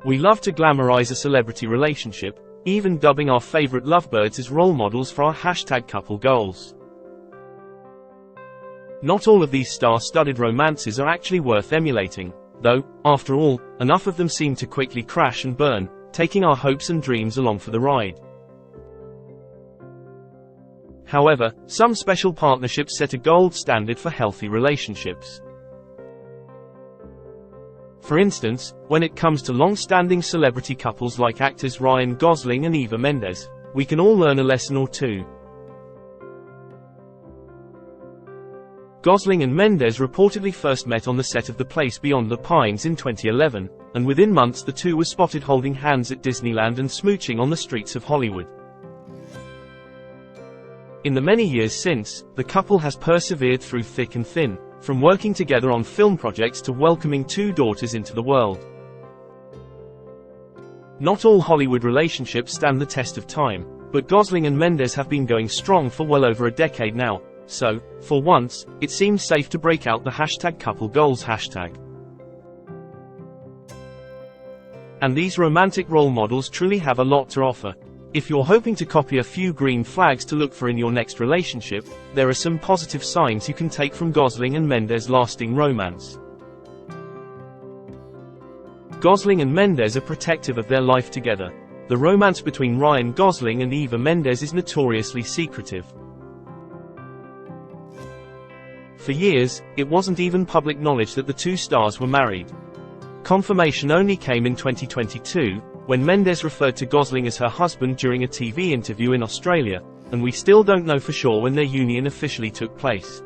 We love to glamorize a celebrity relationship, even dubbing our favorite lovebirds as role models for our #couple goals. Not all of these star-studded romances are actually worth emulating, though, after all, enough of them seem to quickly crash and burn, taking our hopes and dreams along for the ride. However, some special partnerships set a gold standard for healthy relationships. For instance, when it comes to long-standing celebrity couples like actors Ryan Gosling and Eva Mendes, we can all learn a lesson or two. Gosling and Mendes reportedly first met on the set of The Place Beyond the Pines in 2011, and within months the two were spotted holding hands at Disneyland and smooching on the streets of Hollywood. In the many years since, the couple has persevered through thick and thin, from working together on film projects to welcoming 2 daughters into the world. Not all Hollywood relationships stand the test of time, but Gosling and Mendes have been going strong for well over a decade now, so, for once, it seems safe to break out the #couplegoals hashtag. And these romantic role models truly have a lot to offer. If you're hoping to copy a few green flags to look for in your next relationship, there are some positive signs you can take from Gosling and Mendes' lasting romance. Gosling and Mendes are protective of their life together. The romance between Ryan Gosling and Eva Mendes is notoriously secretive. For years, it wasn't even public knowledge that the two stars were married. Confirmation only came in 2022, when Mendes referred to Gosling as her husband during a TV interview in Australia, and we still don't know for sure when their union officially took place.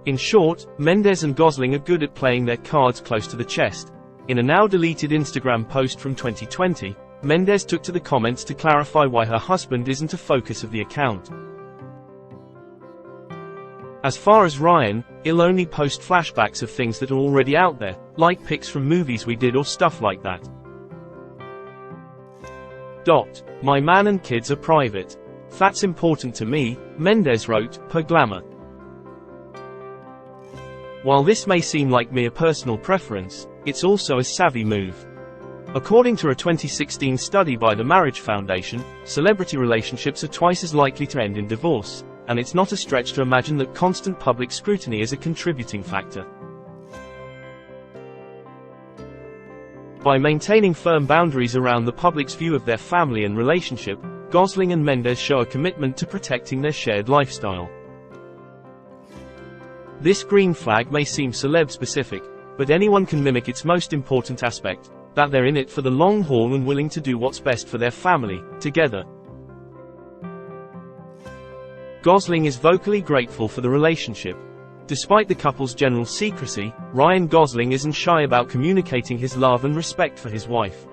In short, Mendes and Gosling are good at playing their cards close to the chest. In a now-deleted Instagram post from 2020, Mendes took to the comments to clarify why her husband isn't a focus of the account. As far as Ryan, he'll only post flashbacks of things that are already out there, like pics from movies we did or stuff like that. My man and kids are private. That's important to me, Mendes wrote, per Glamour. While this may seem like mere personal preference, it's also a savvy move. According to a 2016 study by the Marriage Foundation, celebrity relationships are twice as likely to end in divorce, and it's not a stretch to imagine that constant public scrutiny is a contributing factor. By maintaining firm boundaries around the public's view of their family and relationship, Gosling and Mendes show a commitment to protecting their shared lifestyle. This green flag may seem celeb-specific, but anyone can mimic its most important aspect, that they're in it for the long haul and willing to do what's best for their family, together. Gosling is vocally grateful for the relationship. Despite the couple's general secrecy, Ryan Gosling isn't shy about communicating his love and respect for his wife.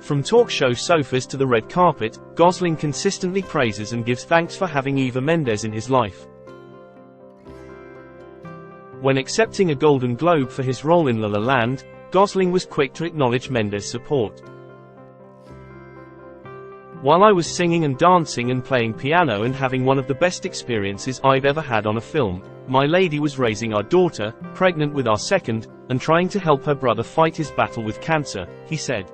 From talk show sofas to the red carpet, Gosling consistently praises and gives thanks for having Eva Mendes in his life. When accepting a Golden Globe for his role in La La Land, Gosling was quick to acknowledge Mendes' support. "While I was singing and dancing and playing piano and having one of the best experiences I've ever had on a film, my lady was raising our daughter, pregnant with our second, and trying to help her brother fight his battle with cancer," he said.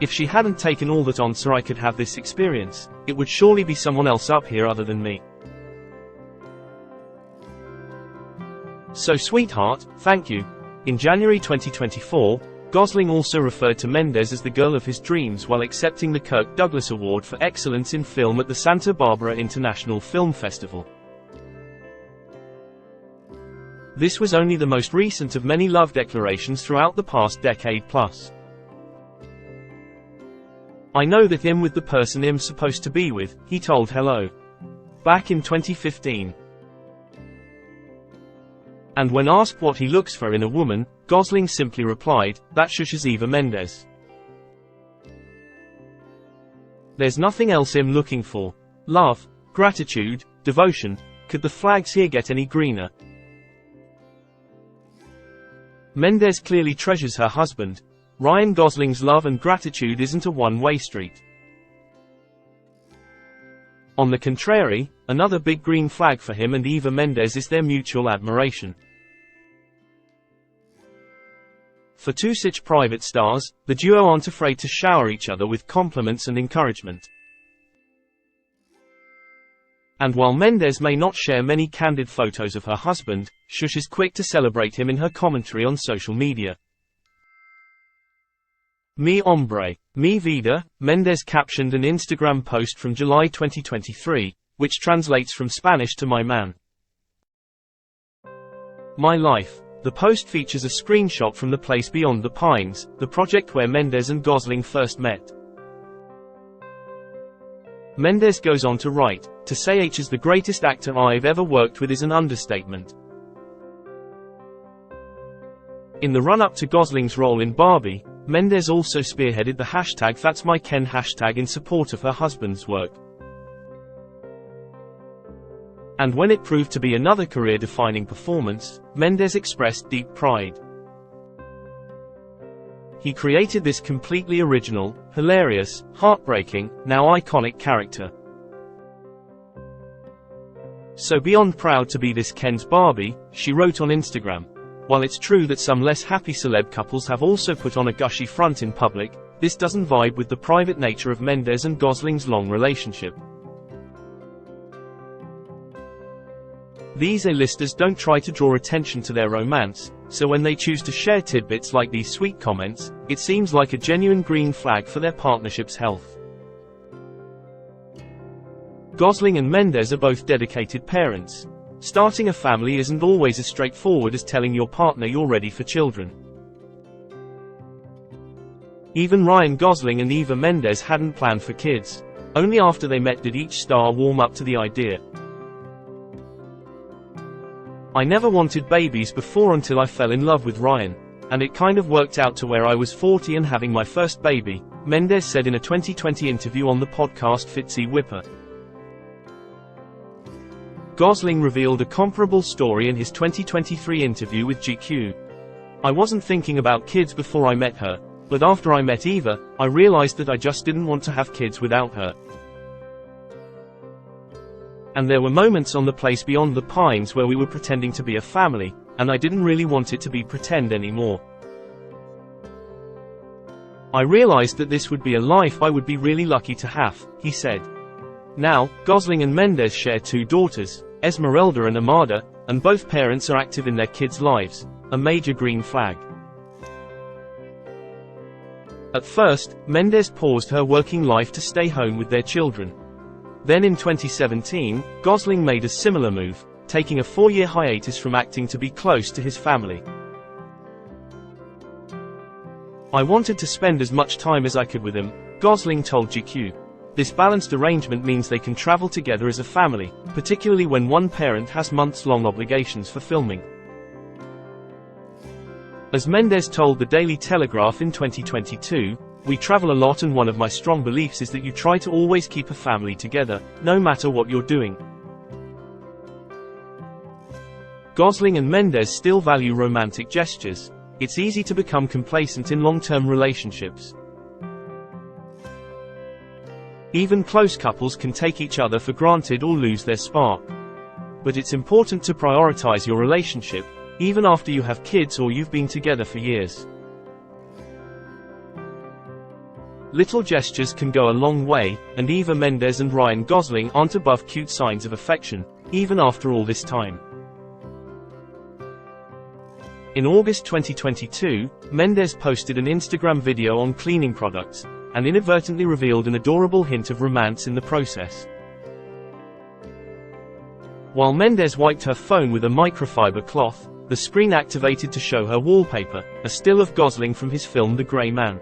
"If she hadn't taken all that on so I could have this experience, it would surely be someone else up here other than me. So sweetheart, thank you." In January 2024, Gosling also referred to Mendes as the girl of his dreams while accepting the Kirk Douglas Award for Excellence in Film at the Santa Barbara International Film Festival. This was only the most recent of many love declarations throughout the past decade plus. "I know that I'm with the person I'm supposed to be with," he told Hello! Back in 2015. And when asked what he looks for in a woman, Gosling simply replied, "That shushes Eva Mendes. There's nothing else I'm looking for. Love, gratitude, devotion. Could the flags here get any greener?" Mendes clearly treasures her husband. Ryan Gosling's love and gratitude isn't a one-way street. On the contrary, another big green flag for him and Eva Mendes is their mutual admiration. For two such private stars, the duo aren't afraid to shower each other with compliments and encouragement. And while Mendes may not share many candid photos of her husband, Shush is quick to celebrate him in her commentary on social media. Mi hombre, mi vida, Mendes captioned an Instagram post from July 2023, which translates from Spanish to my man. My life. The post features a screenshot from The Place Beyond the Pines, the project where Mendes and Gosling first met. Mendes goes on to write, "To say H is the greatest actor I've ever worked with is an understatement." In the run-up to Gosling's role in Barbie, Mendes also spearheaded the #That'sMyKen hashtag in support of her husband's work. And when it proved to be another career-defining performance, Mendes expressed deep pride. He created this completely original, hilarious, heartbreaking, now iconic character. "So beyond proud to be this Ken's Barbie," she wrote on Instagram. "While it's true that some less happy celeb couples have also put on a gushy front in public, this doesn't vibe with the private nature of Mendes and Gosling's long relationship. These A-listers don't try to draw attention to their romance, so when they choose to share tidbits like these sweet comments, it seems like a genuine green flag for their partnership's health." Gosling and Mendes are both dedicated parents. Starting a family isn't always as straightforward as telling your partner you're ready for children. Even Ryan Gosling and Eva Mendes hadn't planned for kids. Only after they met did each star warm up to the idea. "I never wanted babies before until I fell in love with Ryan. And it kind of worked out to where I was 40 and having my first baby," Mendes said in a 2020 interview on the podcast Fitzy Whipper. Gosling revealed a comparable story in his 2023 interview with GQ. "I wasn't thinking about kids before I met her, but after I met Eva, I realized that I just didn't want to have kids without her. And there were moments on The Place Beyond the Pines where we were pretending to be a family, and I didn't really want it to be pretend anymore. I realized that this would be a life I would be really lucky to have," he said. Now, Gosling and Mendes share two daughters, Esmeralda and Amada, and both parents are active in their kids' lives, a major green flag. At first, Mendes paused her working life to stay home with their children. Then in 2017, Gosling made a similar move, taking a 4-year hiatus from acting to be close to his family. "I wanted to spend as much time as I could with him," Gosling told GQ. "This balanced arrangement means they can travel together as a family, particularly when one parent has months-long obligations for filming." As Mendes told the Daily Telegraph in 2022, "We travel a lot and one of my strong beliefs is that you try to always keep a family together, no matter what you're doing." Gosling and Mendes still value romantic gestures. It's easy to become complacent in long-term relationships. Even close couples can take each other for granted or lose their spark. But it's important to prioritize your relationship, even after you have kids or you've been together for years. Little gestures can go a long way, and Eva Mendes and Ryan Gosling aren't above cute signs of affection, even after all this time. In August 2022, Mendes posted an Instagram video on cleaning products, and inadvertently revealed an adorable hint of romance in the process. While Mendes wiped her phone with a microfiber cloth, the screen activated to show her wallpaper, a still of Gosling from his film The Grey Man.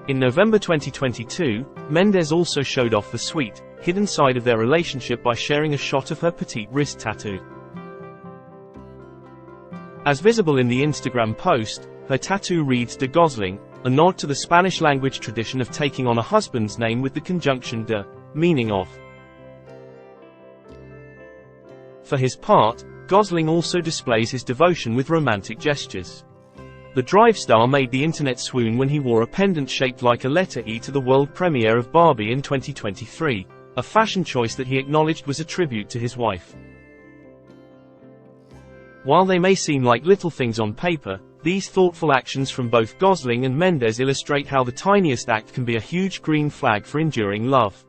In November 2022, Mendes also showed off the sweet, hidden side of their relationship by sharing a shot of her petite wrist tattoo. As visible in the Instagram post, her tattoo reads De Gosling, a nod to the Spanish-language tradition of taking on a husband's name with the conjunction de, meaning of. For his part, Gosling also displays his devotion with romantic gestures. The Drive star made the internet swoon when he wore a pendant shaped like a letter E to the world premiere of Barbie in 2023, a fashion choice that he acknowledged was a tribute to his wife. While they may seem like little things on paper, these thoughtful actions from both Gosling and Mendes illustrate how the tiniest act can be a huge green flag for enduring love.